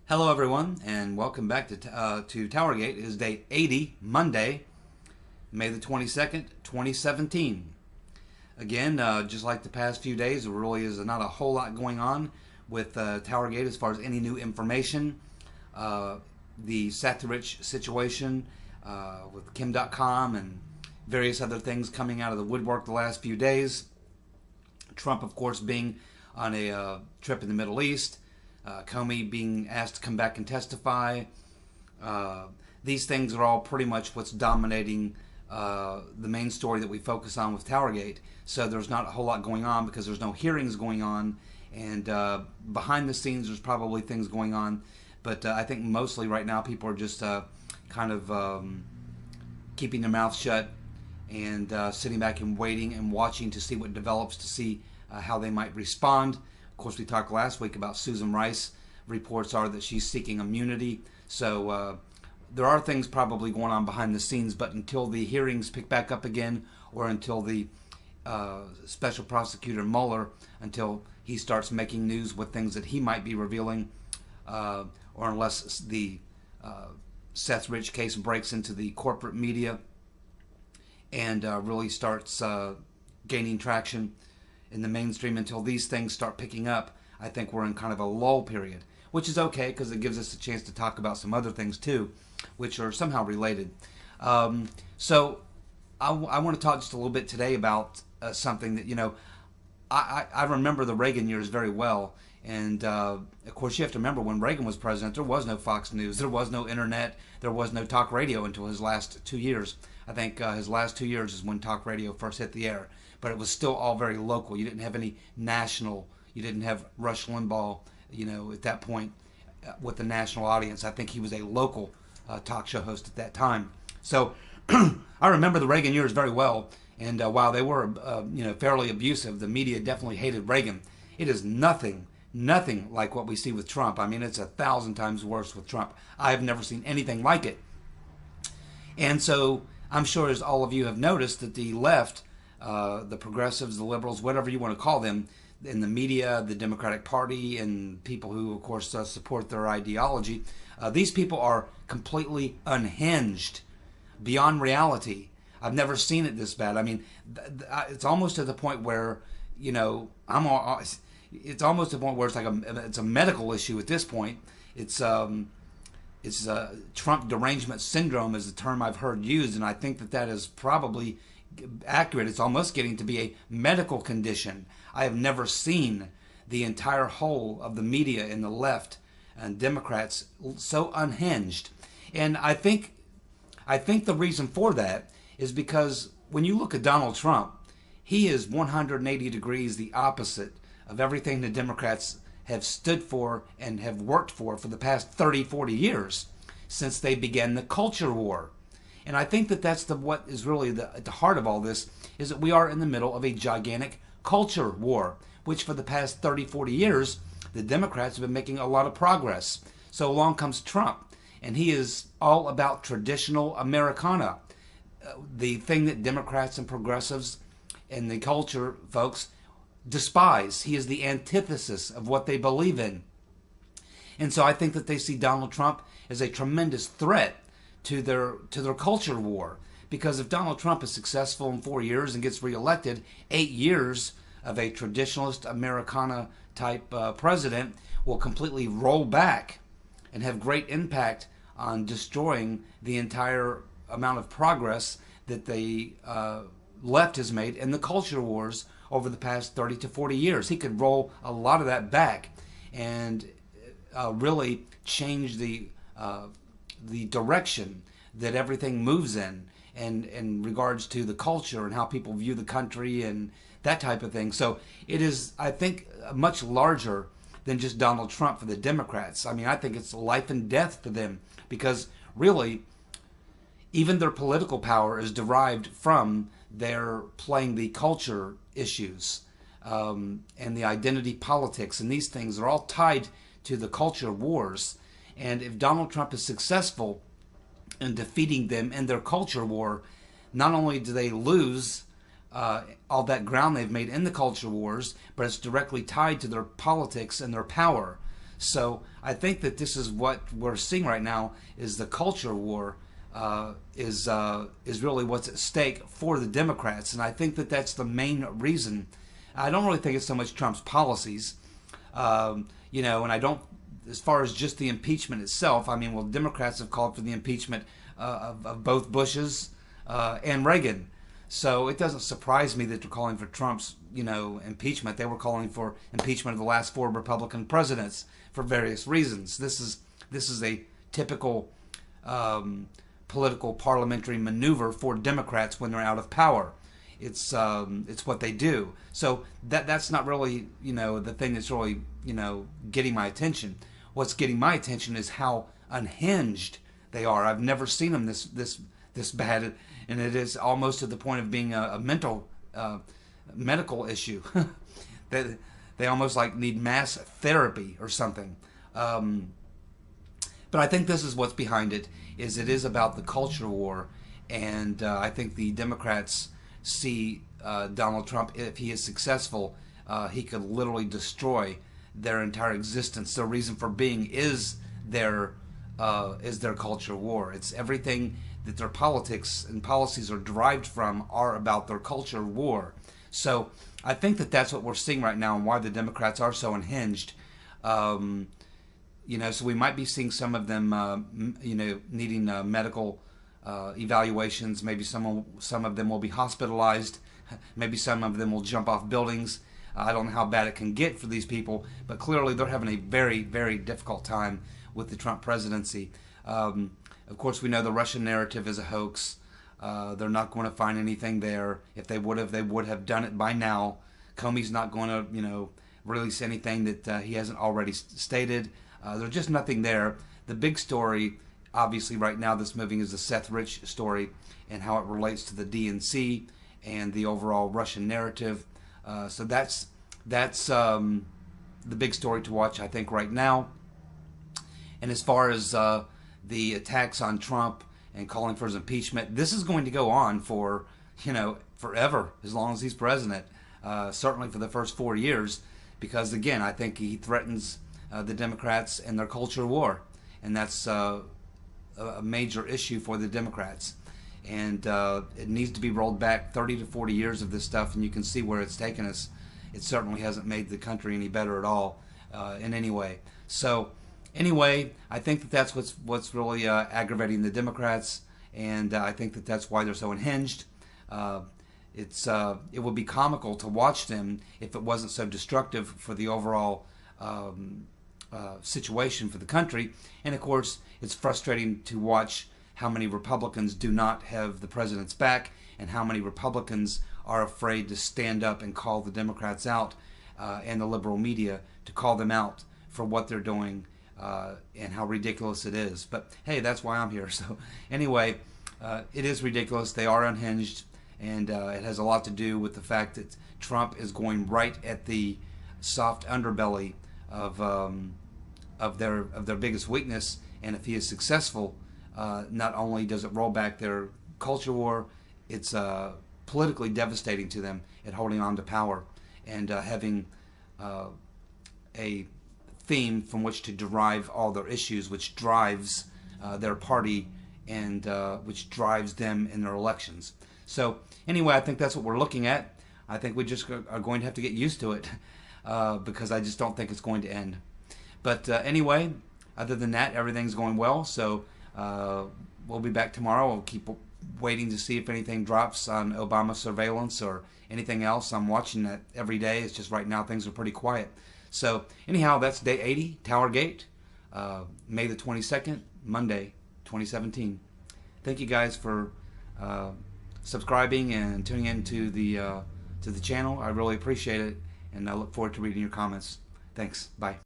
Hello, everyone, and welcome back to TowerGate. It is day 80, Monday, May the 22nd, 2017. Again, just like the past few days, there really is not a whole lot going on with TowerGate as far as any new information. The Satterich situation with Kim.com and various other things coming out of the woodwork the last few days. Trump, of course, being on a trip in the Middle East. Comey being asked to come back and testify. These things are all pretty much what's dominating the main story that we focus on with TowerGate. So there's not a whole lot going on because there's no hearings going on. And behind the scenes, there's probably things going on. But I think mostly right now people are just kind of keeping their mouth shut and sitting back and waiting and watching to see what develops, to see how they might respond. Of course, we talked last week about Susan Rice. Reports are that she's seeking immunity. So there are things probably going on behind the scenes, but until the hearings pick back up again, or until the special prosecutor Mueller, until he starts making news with things that he might be revealing, or unless the Seth Rich case breaks into the corporate media and really starts gaining traction in the mainstream, until these things start picking up, I think we're in kind of a lull period, which is okay because it gives us a chance to talk about some other things too, which are somehow related. So I want to talk just a little bit today about something that, I remember the Reagan years very well. And of course, you have to remember when Reagan was president, there was no Fox News, there was no internet, there was no talk radio until his last 2 years. I think his last 2 years is when talk radio first hit the air. But it was still all very local. You didn't have any national, you didn't have Rush Limbaugh, at that point with the national audience. I think he was a local talk show host at that time. So I remember the Reagan years very well. And while they were, fairly abusive, the media definitely hated Reagan. It is nothing like what we see with Trump. I mean, it's 1,000 times worse with Trump. I have never seen anything like it. And so I'm sure, as all of you have noticed, that the left, the progressives, the liberals, whatever you want to call them, in the media, the Democratic Party, and people who, of course, support their ideology, these people are completely unhinged, beyond reality. I've never seen it this bad. I mean, it's almost to the point where, it's almost to the point where it's like it's a medical issue at this point. It's Trump derangement syndrome is the term I've heard used, and I think that is probably accurate. It's almost getting to be a medical condition. I have never seen the entire whole of the media in the left and Democrats so unhinged. And I think the reason for that is because when you look at Donald Trump, he is 180 degrees the opposite of everything the Democrats have stood for and have worked for the past 30, 40 years since they began the culture war. And I think that that's what is really at the heart of all this, is that we are in the middle of a gigantic culture war, which for the past 30, 40 years, the Democrats have been making a lot of progress. So along comes Trump, and he is all about traditional Americana, the thing that Democrats and progressives and the culture folks despise. He is the antithesis of what they believe in. And so I think that they see Donald Trump as a tremendous threat to their culture war. Because if Donald Trump is successful in 4 years and gets reelected, 8 years of a traditionalist Americana type president will completely roll back and have great impact on destroying the entire amount of progress that the left has made in the culture wars over the past 30 to 40 years. He could roll a lot of that back and really change the direction that everything moves in regards to the culture and how people view the country and that type of thing. So it is, I think, much larger than just Donald Trump for the Democrats. I mean, I think it's life and death for them, because really, even their political power is derived from their playing the culture issues and the identity politics, and these things are all tied to the culture wars. And if Donald Trump is successful in defeating them in their culture war, not only do they lose all that ground they've made in the culture wars, but it's directly tied to their politics and their power. So I think that this is what we're seeing right now, is the culture war is really what's at stake for the Democrats. And I think that that's the main reason. I don't really think it's so much Trump's policies, and I don't, as far as just the impeachment itself. I mean, well, Democrats have called for the impeachment of both Bushes and Reagan. So it doesn't surprise me that they're calling for Trump's, impeachment. They were calling for impeachment of the last 4 Republican presidents for various reasons. This is a typical political parliamentary maneuver for Democrats when they're out of power. It's what they do. So that's not really the thing that's really getting my attention. What's getting my attention is how unhinged they are. I've never seen them this bad, and it is almost to the point of being a medical issue. They almost like need mass therapy or something. But I think this is what's behind it. It is about the culture war, and I think the Democrats see Donald Trump, if he is successful, he could literally destroy their entire existence. Their reason for being is their culture war. It's everything that their politics and policies are derived from are about their culture war. So I think that that's what we're seeing right now, and why the Democrats are so unhinged. So we might be seeing some of them, needing medical evaluations. Maybe some of them will be hospitalized. Maybe some of them will jump off buildings. I don't know how bad it can get for these people, but clearly they're having a very, very difficult time with the Trump presidency. Of course, we know the Russian narrative is a hoax. They're not going to find anything there. If they would have done it by now. Comey's not going to, release anything that he hasn't already stated. There's just nothing there. The big story, obviously, right now that's moving is the Seth Rich story and how it relates to the DNC and the overall Russian narrative. So that's the big story to watch, I think, right now. And as far as the attacks on Trump and calling for his impeachment, this is going to go on for, forever, as long as he's president. Certainly for the first 4 years, because again, I think he threatens the Democrats and their culture war, and that's a major issue for the Democrats. And it needs to be rolled back 30 to 40 years of this stuff, and you can see where it's taken us. It certainly hasn't made the country any better at all in any way. So anyway, I think that that's what's really aggravating the Democrats, and I think that that's why they're so unhinged. It would be comical to watch them if it wasn't so destructive for the overall situation for the country. And of course, it's frustrating to watch how many Republicans do not have the president's back, and how many Republicans are afraid to stand up and call the Democrats out, and the liberal media to call them out for what they're doing, and how ridiculous it is. But hey, that's why I'm here. So anyway, it is ridiculous. They are unhinged, and it has a lot to do with the fact that Trump is going right at the soft underbelly of their biggest weakness. And if he is successful, not only does it roll back their culture war, it's politically devastating to them at holding on to power and having a theme from which to derive all their issues, which drives their party and which drives them in their elections. So anyway, I think that's what we're looking at. I think we just are going to have to get used to it because I just don't think it's going to end. But anyway, other than that, everything's going well. So we'll be back tomorrow. We'll keep waiting to see if anything drops on Obama surveillance or anything else. I'm watching that every day. It's just right now things are pretty quiet. So anyhow, that's day 80, TowerGate, May the 22nd, Monday, 2017. Thank you guys for subscribing and tuning in to the channel. I really appreciate it, and I look forward to reading your comments. Thanks. Bye.